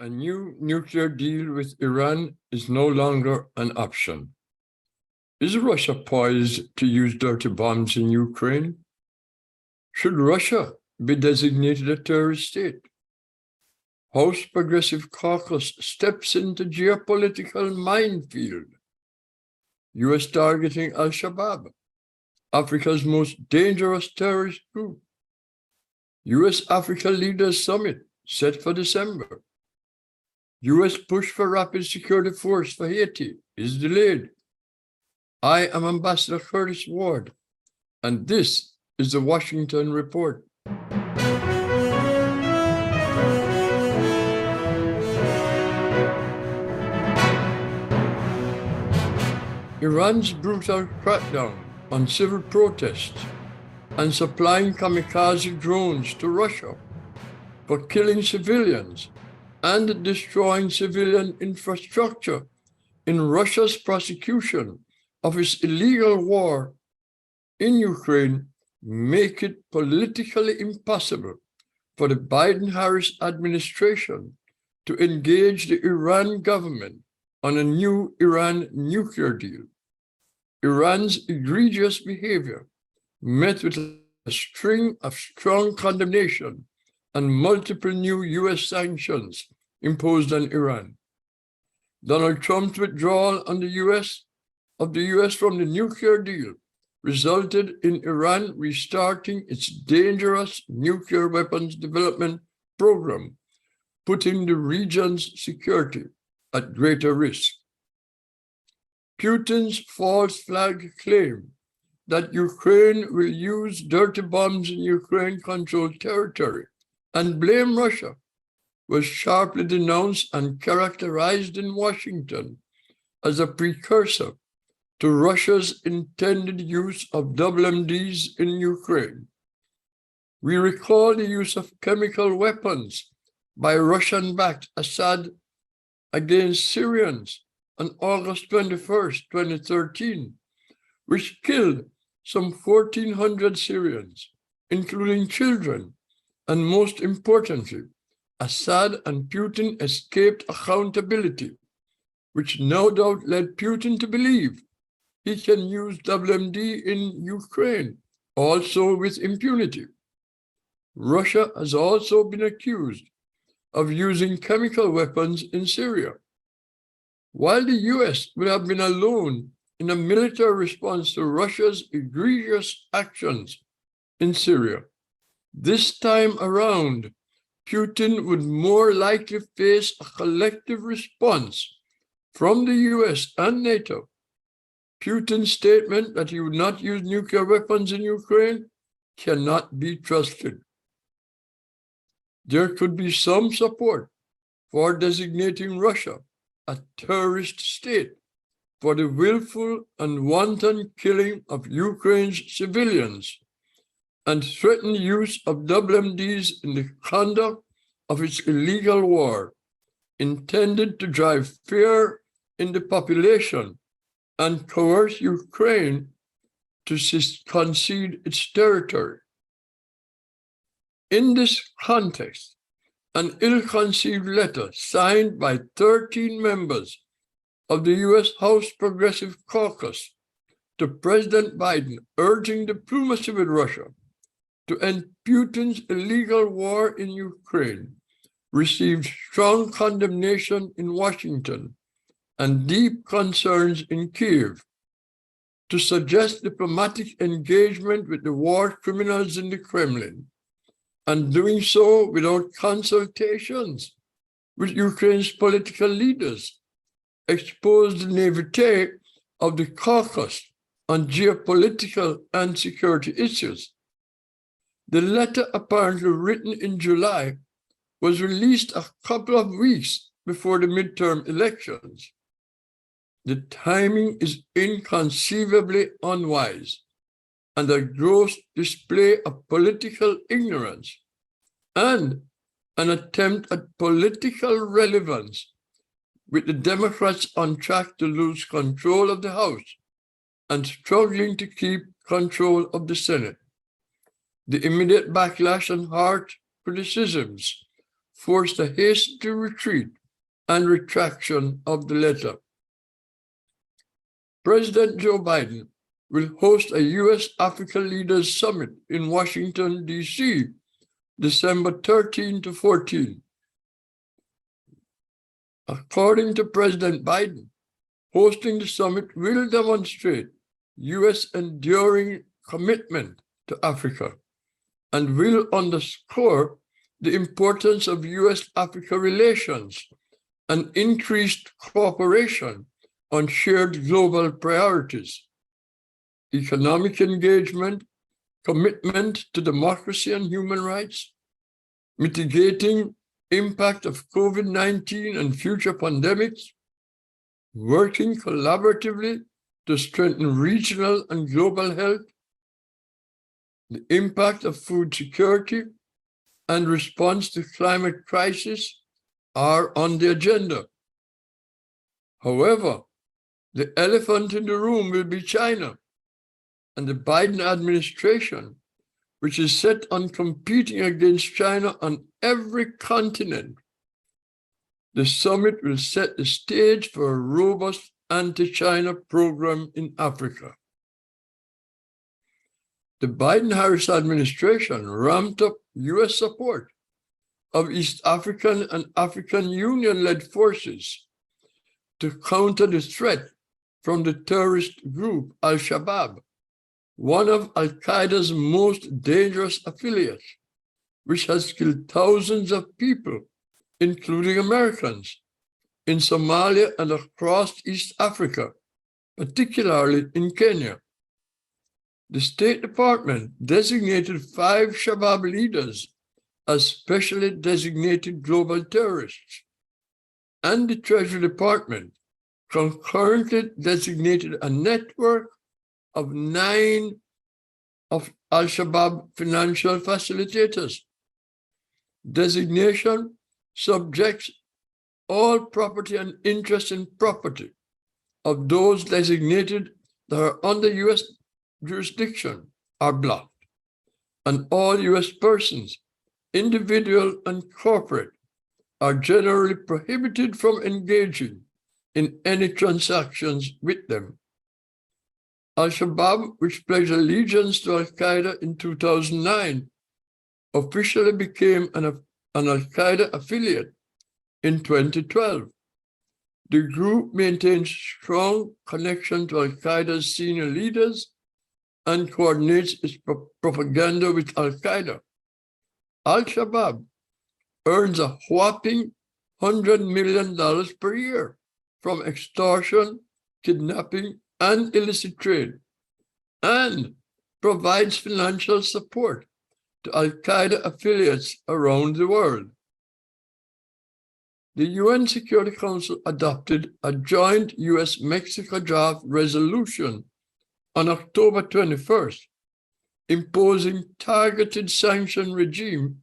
A new nuclear deal with Iran is no longer an option. Is Russia poised to use dirty bombs in Ukraine? Should Russia be designated a terrorist state? House Progressive Caucus steps into geopolitical minefield. U.S. targeting al-Shabaab, Africa's most dangerous terrorist group. U.S. Africa Leaders Summit set for December. U.S. push for rapid security force for Haiti is delayed. I am Ambassador Curtis Ward, and this is the Washington Report. Iran's brutal crackdown on civil protests and supplying kamikaze drones to Russia for killing civilians and destroying civilian infrastructure in Russia's prosecution of its illegal war in Ukraine make it politically impossible for the Biden-Harris administration to engage the Iran government on a new Iran nuclear deal. Iran's egregious behavior met with a string of strong condemnation and multiple new U.S. sanctions imposed on Iran. Donald Trump's withdrawal on the U.S. from the nuclear deal resulted in Iran restarting its dangerous nuclear weapons development program, putting the region's security at greater risk. Putin's false flag claim that Ukraine will use dirty bombs in Ukraine-controlled territory and blame Russia was sharply denounced and characterized in Washington as a precursor to Russia's intended use of WMDs in Ukraine. We recall the use of chemical weapons by Russian-backed Assad against Syrians on August 21st, 2013, which killed some 1,400 Syrians, including children, and most importantly, Assad and Putin escaped accountability, which no doubt led Putin to believe he can use WMD in Ukraine, also with impunity. Russia has also been accused of using chemical weapons in Syria. While the U.S. would have been alone in a military response to Russia's egregious actions in Syria, this time around, Putin would more likely face a collective response from the U.S. and NATO. Putin's statement that he would not use nuclear weapons in Ukraine cannot be trusted. There could be some support for designating Russia a terrorist state for the willful and wanton killing of Ukraine's civilians and threatened use of WMDs in the conduct of its illegal war, intended to drive fear in the population and coerce Ukraine to concede its territory. In this context, an ill-conceived letter signed by 13 members of the U.S. House Progressive Caucus to President Biden urging diplomacy with Russia to end Putin's illegal war in Ukraine received strong condemnation in Washington and deep concerns in Kyiv. To suggest diplomatic engagement with the war criminals in the Kremlin, and doing so without consultations with Ukraine's political leaders, exposed the naivete of the caucus on geopolitical and security issues. The letter, apparently written in July, was released a couple of weeks before the midterm elections. The timing is inconceivably unwise and a gross display of political ignorance and an attempt at political relevance, with the Democrats on track to lose control of the House and struggling to keep control of the Senate. The immediate backlash and harsh criticisms forced a hasty retreat and retraction of the letter. President Joe Biden will host a U.S. Africa Leaders Summit in Washington, D.C., December 13 to 14. According to President Biden, hosting the summit will demonstrate U.S. enduring commitment to Africa and will underscore the importance of U.S.-Africa relations and increased cooperation on shared global priorities, economic engagement, commitment to democracy and human rights, mitigating impact of COVID-19 and future pandemics, working collaboratively to strengthen regional and global health, the impact of food security, and response to climate crisis are on the agenda. However, the elephant in the room will be China and the Biden administration, which is set on competing against China on every continent. The summit will set the stage for a robust anti-China program in Africa. The Biden-Harris administration ramped up U.S. support of East African and African Union-led forces to counter the threat from the terrorist group al-Shabaab, one of al-Qaeda's most dangerous affiliates, which has killed thousands of people, including Americans, in Somalia and across East Africa, particularly in Kenya. The State Department designated 5 Shabaab leaders as specially designated global terrorists, and the Treasury Department concurrently designated a network of 9 of al-Shabaab financial facilitators. Designation subjects all property and interest in property of those designated that are under U.S. jurisdiction are blocked, and all U.S. persons, individual and corporate, are generally prohibited from engaging in any transactions with them. Al-Shabaab, which pledged allegiance to al-Qaeda in 2009, officially became an al-Qaeda affiliate in 2012. The group maintains strong connection to al-Qaeda's senior leaders and coordinates its propaganda with al-Qaeda. Al-Shabaab earns a whopping $100 million per year from extortion, kidnapping, and illicit trade, and provides financial support to al-Qaeda affiliates around the world. The UN Security Council adopted a joint US-Mexico draft resolution on October 21st, imposing targeted sanction regime,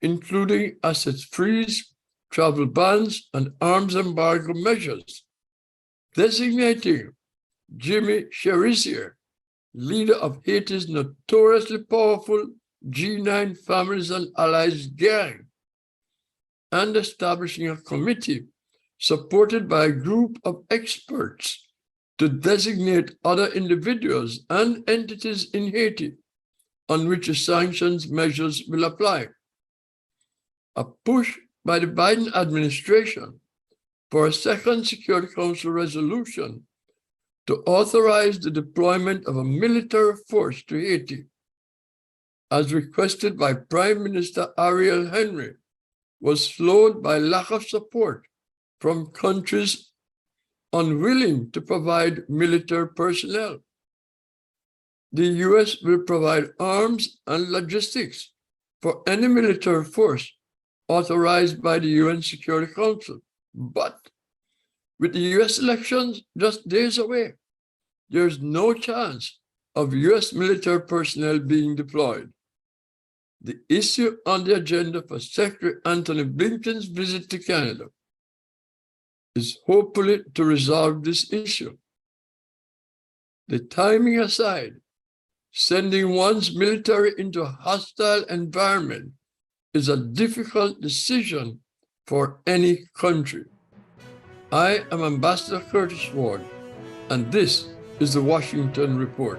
including assets freeze, travel bans, and arms embargo measures, designating Jimmy Cherizier, leader of Haiti's notoriously powerful G9 Families and Allies gang, and establishing a committee supported by a group of experts to designate other individuals and entities in Haiti on which the sanctions measures will apply. A push by the Biden administration for a second Security Council resolution to authorize the deployment of a military force to Haiti, as requested by Prime Minister Ariel Henry, was slowed by lack of support from countries unwilling to provide military personnel. The U.S. will provide arms and logistics for any military force authorized by the UN Security Council. But with the U.S. elections just days away, there's no chance of U.S. military personnel being deployed. The issue on the agenda for Secretary Antony Blinken's visit to Canada is hopefully to resolve this issue. The timing aside, sending one's military into a hostile environment is a difficult decision for any country. I am Ambassador Curtis Ward, and this is the Washington Report.